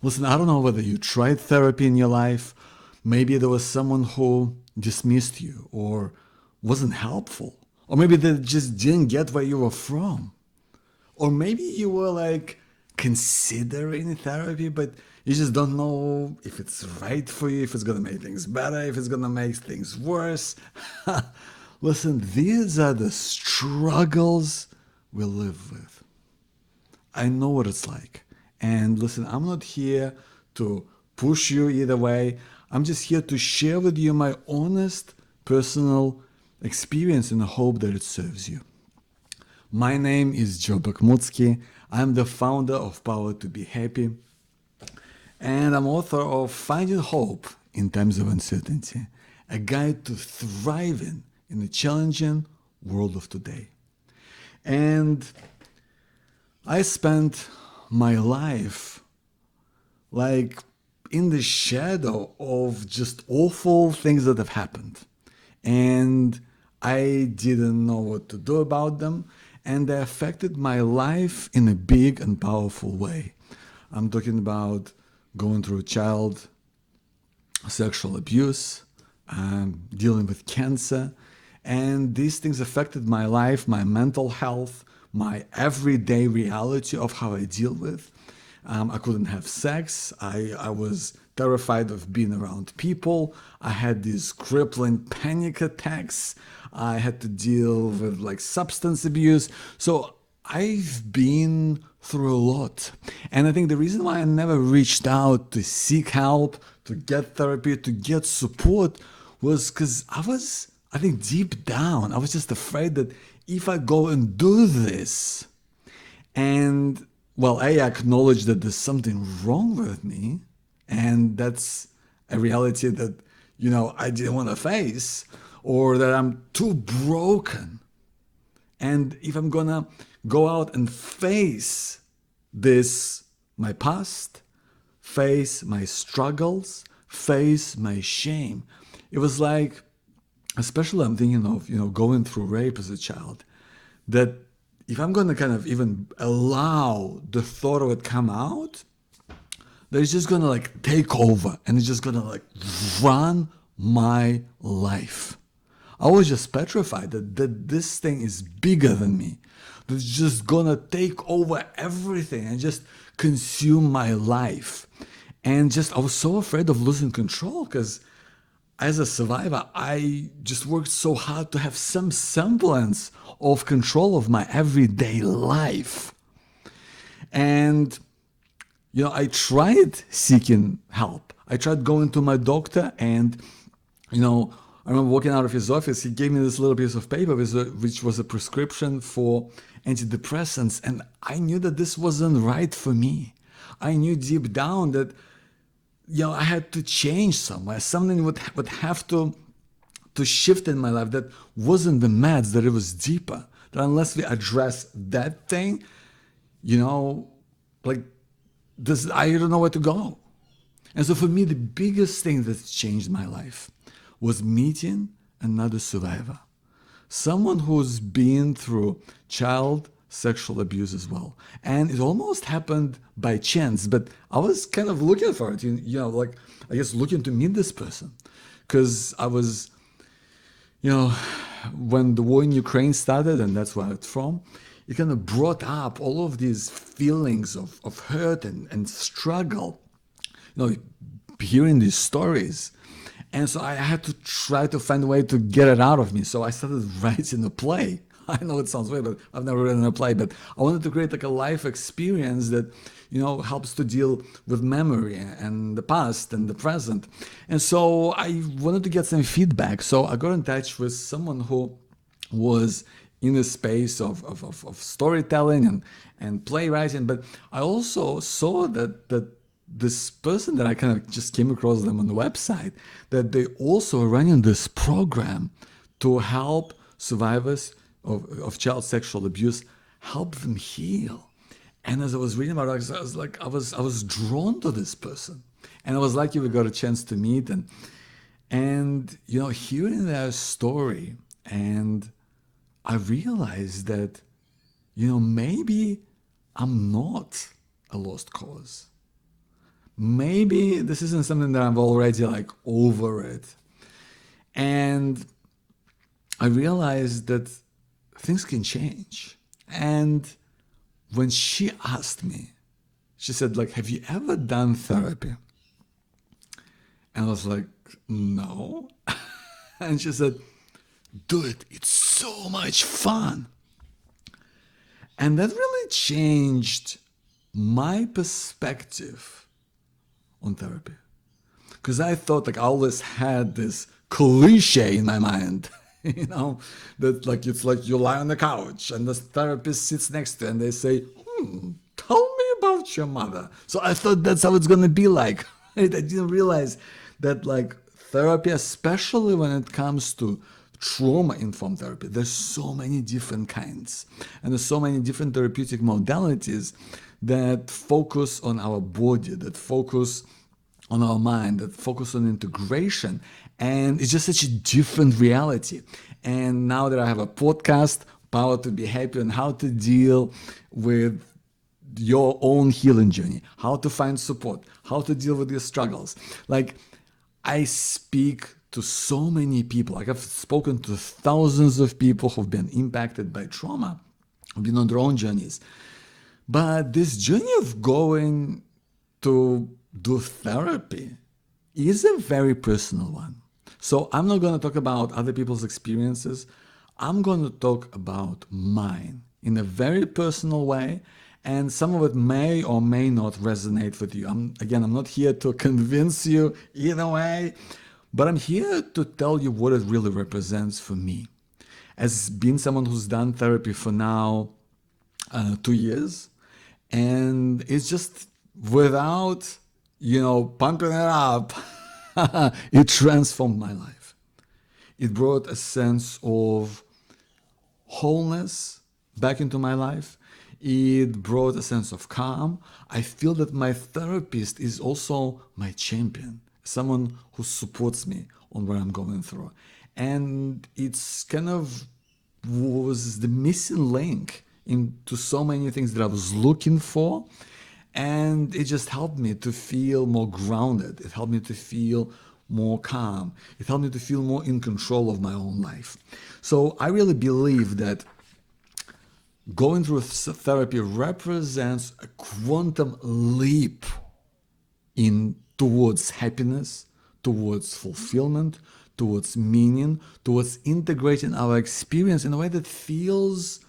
Listen, I don't know whether you tried therapy in your life. Maybe there was someone who dismissed you or wasn't helpful. Or maybe they just didn't get where you were from. Or maybe you were like considering therapy, but you just don't know if it's right for you, if it's going to make things better, if it's going to make things worse. Listen, these are the struggles we live with. I know what it's like. And listen, I'm not here to push you either way. I'm just here to share with you my honest personal experience in the hope that it serves you. My name is Joe Bakhmoutski. I'm the founder of Power to Be Happy, and I'm author of Finding Hope in Times of Uncertainty, a guide to thriving in the challenging world of today. And I spent my life like in the shadow of just awful things that have happened. And I didn't know what to do about them. And they affected my life in a big and powerful way. I'm talking about going through child sexual abuse, dealing with cancer. And these things affected my life, my mental health, my everyday reality of how I deal with. I couldn't have sex. I was terrified of being around people. I had these crippling panic attacks. I had to deal with like substance abuse. So I've been through a lot. And I think the reason why I never reached out to seek help, to get therapy, to get support was because I think deep down, I was just afraid that if I go and do this, and well, I acknowledge that there's something wrong with me, and that's a reality that, I didn't want to face, or that I'm too broken. And if I'm gonna go out and face this, my past, face my struggles, face my shame, it was like, especially I'm thinking of, going through rape as a child, that if I'm going to kind of even allow the thought of it come out, that it's just going to like take over and it's just going to like run my life. I was just petrified that this thing is bigger than me. That it's just going to take over everything and just consume my life. And just, I was so afraid of losing control because as a survivor, I just worked so hard to have some semblance of control of my everyday life. And, I tried seeking help. I tried going to my doctor and, I remember walking out of his office, he gave me this little piece of paper which was a prescription for antidepressants. And I knew that this wasn't right for me. I knew deep down that I had to change somewhere. Something would have to shift in my life that wasn't the meds, that it was deeper. That unless we address that thing, like this, I don't know where to go. And so for me, the biggest thing that changed my life was meeting another survivor. Someone who's been through child sexual abuse as well. And it almost happened by chance, but I was kind of looking for it, like I guess looking to meet this person. Because I was, when the war in Ukraine started, and that's where it's from, it kind of brought up all of these feelings of hurt and struggle, hearing these stories. And so I had to try to find a way to get it out of me. So I started writing a play. I know it sounds weird, but I've never written a play. But I wanted to create like a life experience that, helps to deal with memory and the past and the present. And so I wanted to get some feedback. So I got in touch with someone who was in the space of storytelling and playwriting. But I also saw that this person that I kind of just came across them on the website, that they also are running this program to help survivors of child sexual abuse, help them heal. And as I was reading about it, I was drawn to this person. And I was lucky we got a chance to meet and hearing their story, and I realized that, maybe I'm not a lost cause. maybe this isn't something that I'm already like over it. And I realized that things can change. And when she asked me, she said, like, have you ever done therapy? And I was like, no. And she said, do it. It's so much fun. And that really changed my perspective on therapy. Because I thought, like, I always had this cliche in my mind, that like it's like you lie on the couch and the therapist sits next to you and they say, tell me about your mother. So I thought that's how it's gonna be like. Right? I didn't realize that like therapy, especially when it comes to trauma-informed therapy, there's so many different kinds and there's so many different therapeutic modalities that focus on our body, that focus on our mind, that focus on integration. And it's just such a different reality. And now that I have a podcast, Power to Be Happy, on how to deal with your own healing journey, how to find support, how to deal with your struggles. Like, I speak to so many people. Like, I've spoken to thousands of people who've been impacted by trauma, who've been on their own journeys. But this journey of going to do therapy is a very personal one. So I'm not going to talk about other people's experiences. I'm going to talk about mine in a very personal way. And some of it may or may not resonate with you. I'm not here to convince you either way, but I'm here to tell you what it really represents for me. As being someone who's done therapy for now 2 years, and it's just without pumping it up, it transformed my life. It brought a sense of wholeness back into my life. It brought a sense of calm. I feel that my therapist is also my champion, someone who supports me on what I'm going through. And it's kind of was the missing link into so many things that I was looking for. And it just helped me to feel more grounded. It helped me to feel more calm. It helped me to feel more in control of my own life. So I really believe that going through therapy represents a quantum leap in towards happiness, towards fulfillment, towards meaning, towards integrating our experience in a way that feels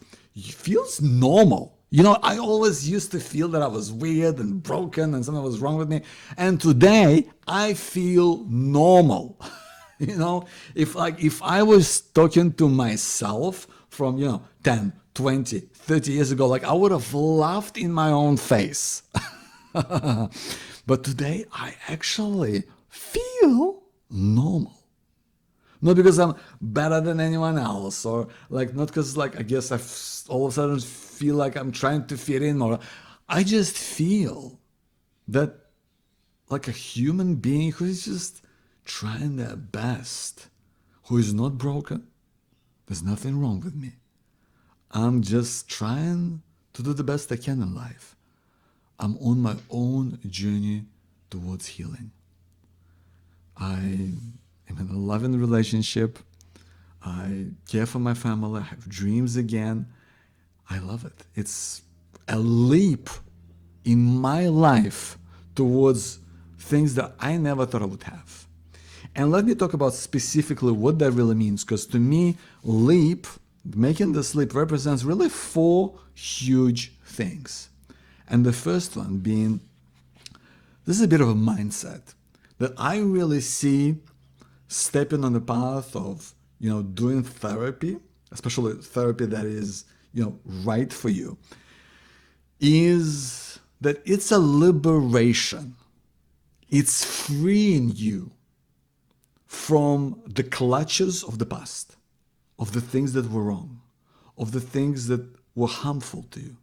normal. I always used to feel that I was weird and broken and something was wrong with me. And today I feel normal. If I was talking to myself from, 10, 20, 30 years ago, like I would have laughed in my own face. But today I actually feel normal. Not because I'm better than anyone else, or like not because like I guess all of a sudden feel like I'm trying to fit in more. I just feel that like a human being who is just trying their best, who is not broken. There's nothing wrong with me. I'm just trying to do the best I can in life. I'm on my own journey towards healing. I am in a loving relationship. I care for my family. I have dreams again. I love it. It's a leap in my life towards things that I never thought I would have. And let me talk about specifically what that really means, because to me, making this leap represents really 4 huge things. And the first one being, this is a bit of a mindset that I really see stepping on the path of, doing therapy, especially therapy that is, right for you, is that it's a liberation. It's freeing you from the clutches of the past, of the things that were wrong, of the things that were harmful to you,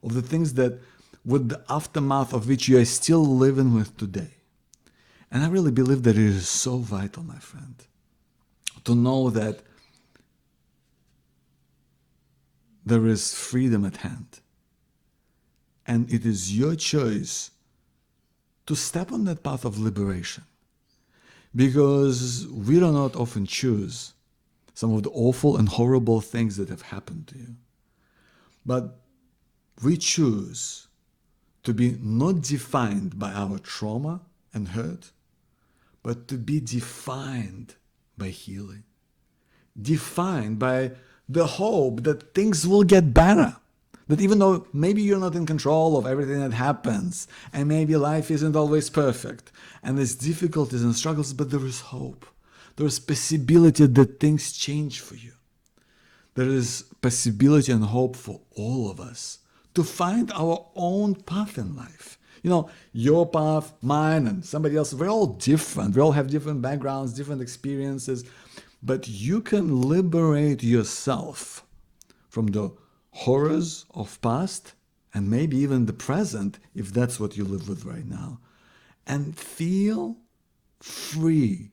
of the things that with the aftermath of which you are still living with today. And I really believe that it is so vital, my friend, to know that there is freedom at hand. And it is your choice to step on that path of liberation. Because we do not often choose some of the awful and horrible things that have happened to you. But we choose to be not defined by our trauma and hurt, but to be defined by healing, defined by the hope that things will get better. That even though maybe you're not in control of everything that happens, and maybe life isn't always perfect, and there's difficulties and struggles, but there is hope. There is possibility that things change for you. There is possibility and hope for all of us to find our own path in life. You know, your path, mine, and somebody else, we're all different. We all have different backgrounds, different experiences. But you can liberate yourself from the horrors of past and maybe even the present, if that's what you live with right now, and feel free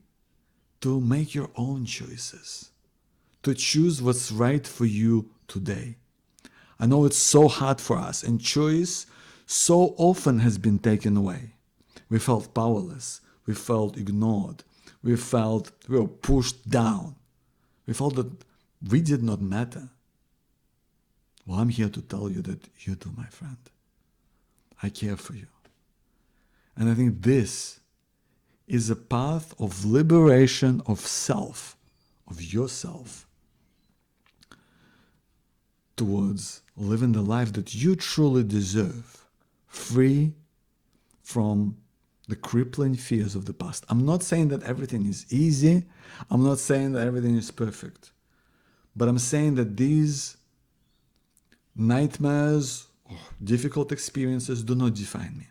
to make your own choices, to choose what's right for you today. I know it's so hard for us, and choice so often has been taken away. We felt powerless. We felt ignored. We felt we were pushed down. We felt that we did not matter. Well, I'm here to tell you that you do, my friend. I care for you. And I think this is a path of liberation of self, of yourself, towards living the life that you truly deserve, free from the crippling fears of the past. I'm not saying that everything is easy. I'm not saying that everything is perfect. But I'm saying that these nightmares or difficult experiences do not define me.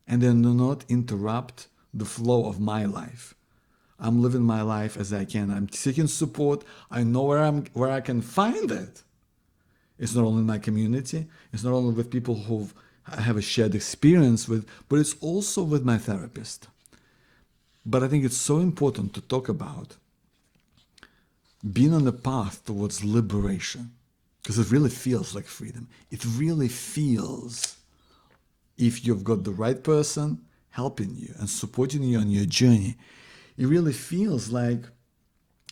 And they do not interrupt the flow of my life. I'm living my life as I can. I'm seeking support. I know where I can find it. It's not only in my community. It's not only with people who I have a shared experience with, but it's also with my therapist. But I think it's so important to talk about being on the path towards liberation, because it really feels like freedom. It really feels, if you've got the right person helping you and supporting you on your journey, it really feels like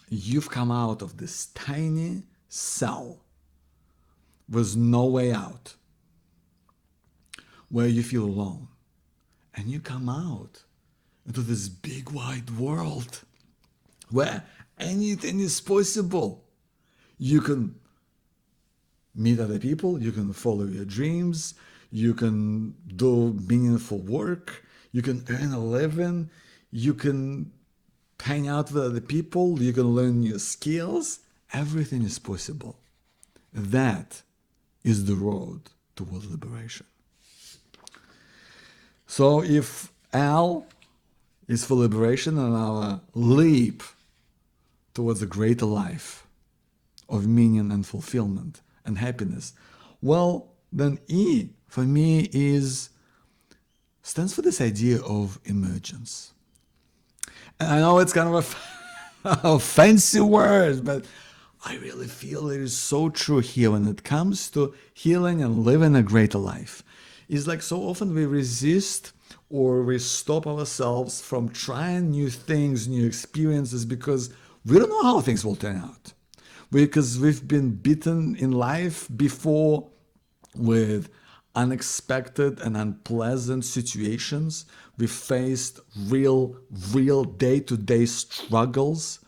you've come out of this tiny cell with no way out, where you feel alone. And you come out into this big wide world where anything is possible. You can meet other people, you can follow your dreams, you can do meaningful work, you can earn a living, you can hang out with other people, you can learn new skills. Everything is possible. That is the road toward liberation. So if L is for liberation and our leap towards a greater life of meaning and fulfillment and happiness, well, then E for me stands for this idea of emergence. And I know it's kind of a fancy word, but I really feel it is so true here when it comes to healing and living a greater life. It's like so often we resist or we stop ourselves from trying new things, new experiences, because we don't know how things will turn out. Because we've been bitten in life before with unexpected and unpleasant situations. We faced real day-to-day struggles.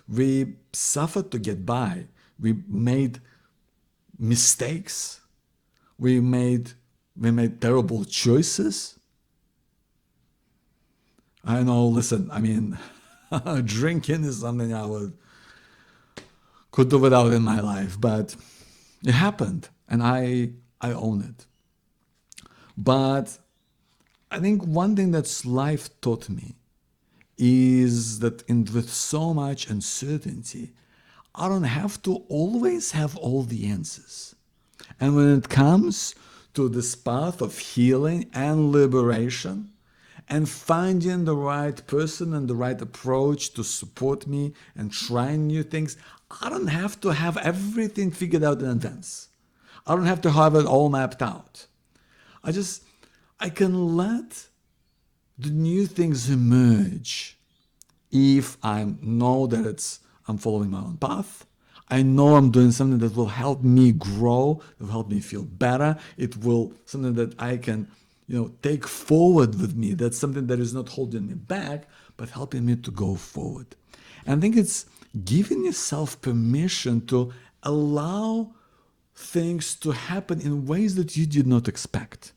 We suffered to get by. We made mistakes. We made terrible choices. I know, listen, I mean, drinking is something I could do without in my life, but it happened, and I own it. But I think one thing that life taught me is that with so much uncertainty, I don't have to always have all the answers. And when it comes to this path of healing and liberation and finding the right person and the right approach to support me and trying new things, I don't have to have everything figured out in advance. I don't have to have it all mapped out. I can let the new things emerge if I know that I'm following my own path. I know I'm doing something that will help me grow, it will help me feel better. It will something that I can, take forward with me. That's something that is not holding me back, but helping me to go forward. And I think it's giving yourself permission to allow things to happen in ways that you did not expect.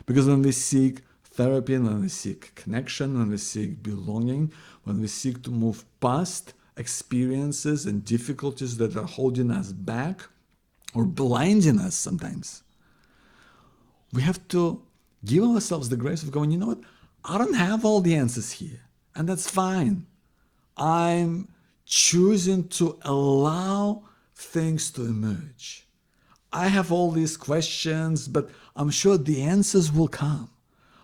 Because when we seek therapy, when we seek connection, when we seek belonging, when we seek to move past experiences and difficulties that are holding us back or blinding us sometimes, we have to give ourselves the grace of going, you know what? I don't have all the answers here, and that's fine. I'm choosing to allow things to emerge. I have all these questions, but I'm sure the answers will come.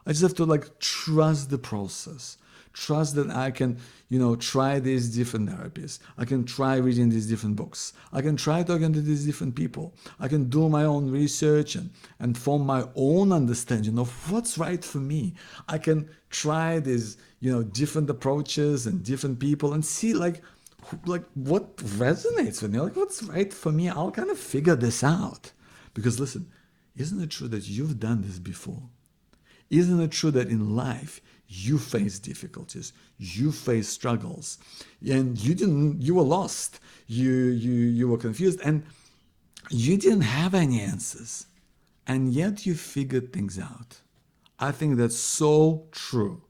I just have to trust the process. Trust that I can, try these different therapies. I can try reading these different books. I can try talking to these different people. I can do my own research and form my own understanding of what's right for me. I can try these, different approaches and different people and see what resonates with me, what's right for me. I'll kind of figure this out. Because listen, isn't it true that you've done this before? Isn't it true that in life you face difficulties, you face struggles, and you were lost, you were confused, and you didn't have any answers, and yet you figured things out. I think that's so true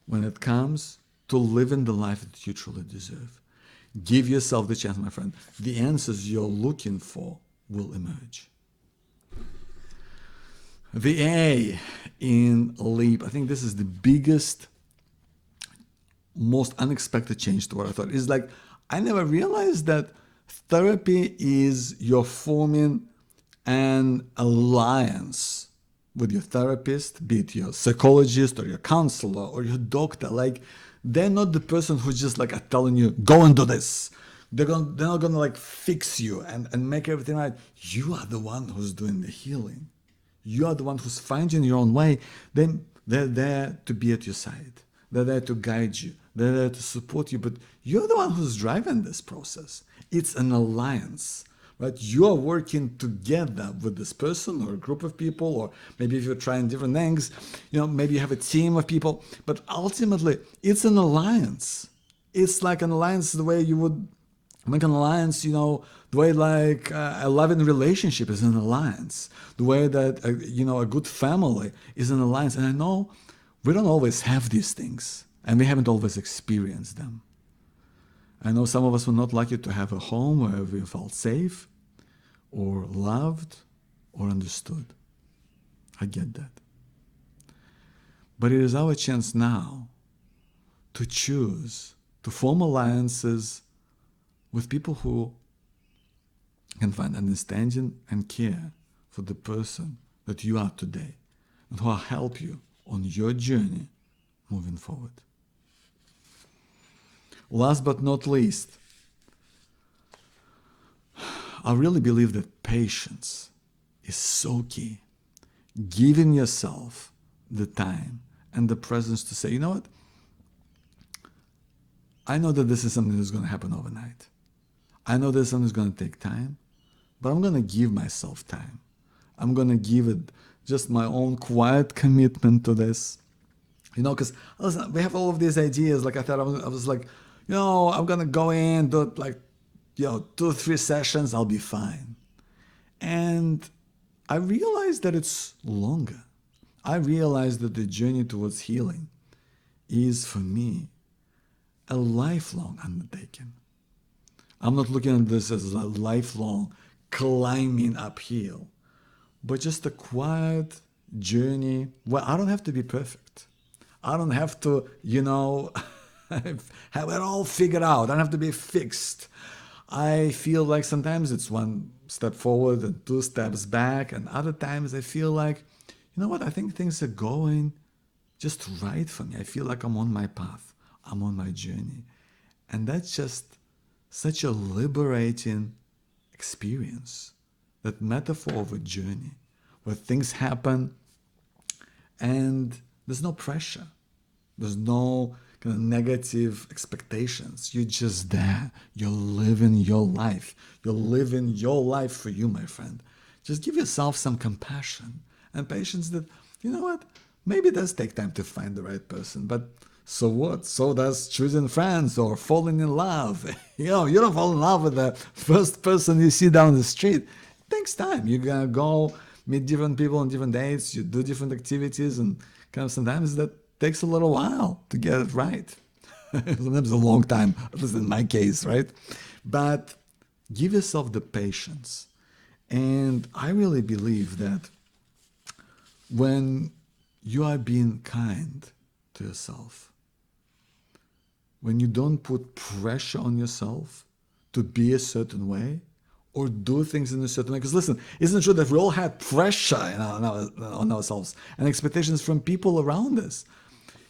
when it comes to living the life that you truly deserve. Give yourself the chance, my friend. The answers you're looking for will emerge. The A in LEAP, I think this is the biggest, most unexpected change to what I thought. Is I never realized that therapy is you're forming an alliance with your therapist, be it your psychologist or your counselor or your doctor. They're not the person who's just are telling you, go and do this. They're not gonna fix you and make everything right. You are the one who's doing the healing. You are the one who's finding your own way. Then they're there to be at your side. They're there to guide you. They're there to support you. But you're the one who's driving this process. It's an alliance, right? You are working together with this person or a group of people, or maybe if you're trying different things, maybe you have a team of people. But ultimately, it's an alliance. It's like an alliance the way you would make an alliance, the way a loving relationship is an alliance, the way that, a good family is an alliance. And I know we don't always have these things, and we haven't always experienced them. I know some of us were not lucky to have a home where we felt safe or loved or understood. I get that. But it is our chance now to choose to form alliances with people who can find understanding and care for the person that you are today, and who will help you on your journey moving forward. Last but not least, I really believe that patience is so key. Giving yourself the time and the presence to say, you know what? I know that this is something that's going to happen overnight. I know that something's going to take time, but I'm going to give myself time. I'm going to give it just my own quiet commitment to this. Because we have all of these ideas. I thought I was I'm going to go in, do it 2 or 3 sessions, I'll be fine. And I realized that it's longer. I realized that the journey towards healing is, for me, a lifelong undertaking. I'm not looking at this as a lifelong climbing uphill, but just a quiet journey where I don't have to be perfect. I don't have to, have it all figured out. I don't have to be fixed. I feel like sometimes it's 1 step forward and 2 steps back, and other times I feel like, I think things are going just right for me. I feel like I'm on my path. I'm on my journey. And that's just such a liberating experience. That metaphor of a journey where things happen and There's no pressure. There's no kind of negative expectations. You're just there. You're living your life. You're living your life for you, my friend. Just give yourself some compassion and patience that, you know what, maybe it does take time to find the right person, but so what? So does choosing friends or falling in love. You don't fall in love with the first person you see down the street. It takes time. You're going to go meet different people on different dates. You do different activities, and kind of sometimes that takes a little while to get it right. Sometimes a long time, at least in my case, right? But give yourself the patience. And I really believe that when you are being kind to yourself, when you don't put pressure on yourself to be a certain way or do things in a certain way. Because listen, isn't it true that we all had pressure on ourselves and expectations from people around us?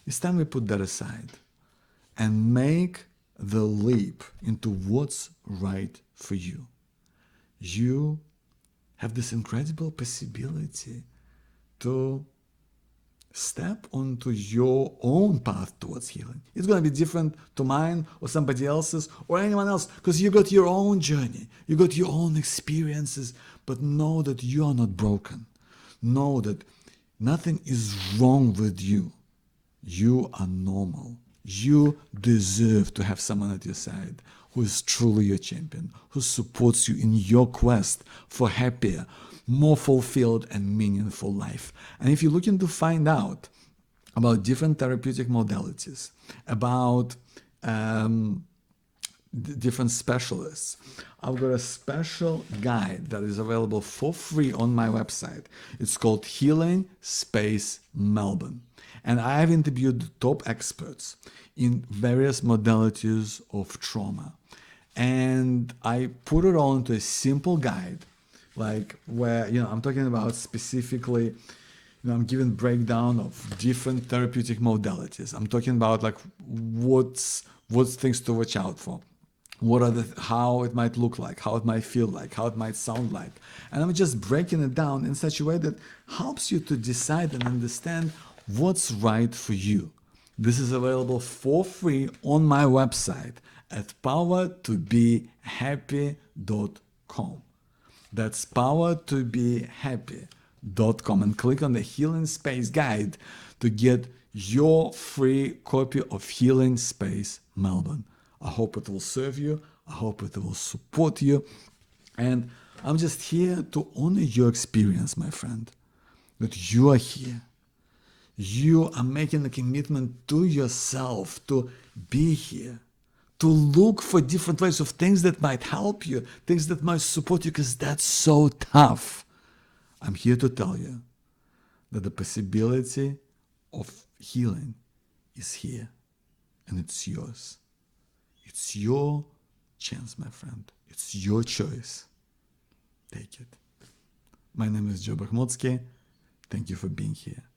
It's time we put that aside and make the leap into what's right for you. You have this incredible possibility to step onto your own path towards healing. It's going to be different to mine or somebody else's or anyone else, because you got your own journey, you got your own experiences. But know that you are not broken. Know that nothing is wrong with you. You are normal. You deserve to have someone at your side who is truly your champion, who supports you in your quest for happier, more fulfilled and meaningful life. And if you're looking to find out about different therapeutic modalities, about different specialists, I've got a special guide that is available for free on my website. It's called Healing Space Melbourne. And I have interviewed top experts in various modalities of trauma. And I put it all into a simple guide, like where, I'm talking about specifically, I'm giving breakdown of different therapeutic modalities. I'm talking about like what's things to watch out for. What are how it might look like, how it might feel like, how it might sound like. And I'm just breaking it down in such a way that helps you to decide and understand what's right for you. This is available for free on my website at powertobehappy.com. That's powertobehappy.com, and click on the Healing Space Guide to get your free copy of Healing Space Melbourne. I hope it will serve you. I hope it will support you. And I'm just here to honor your experience, my friend, that you are here. You are making a commitment to yourself to be here, to look for different ways of things that might help you, things that might support you, because that's so tough. I'm here to tell you that the possibility of healing is here, and it's yours. It's your chance, my friend. It's your choice. Take it. My name is Joe Bakhmoutski. Thank you for being here.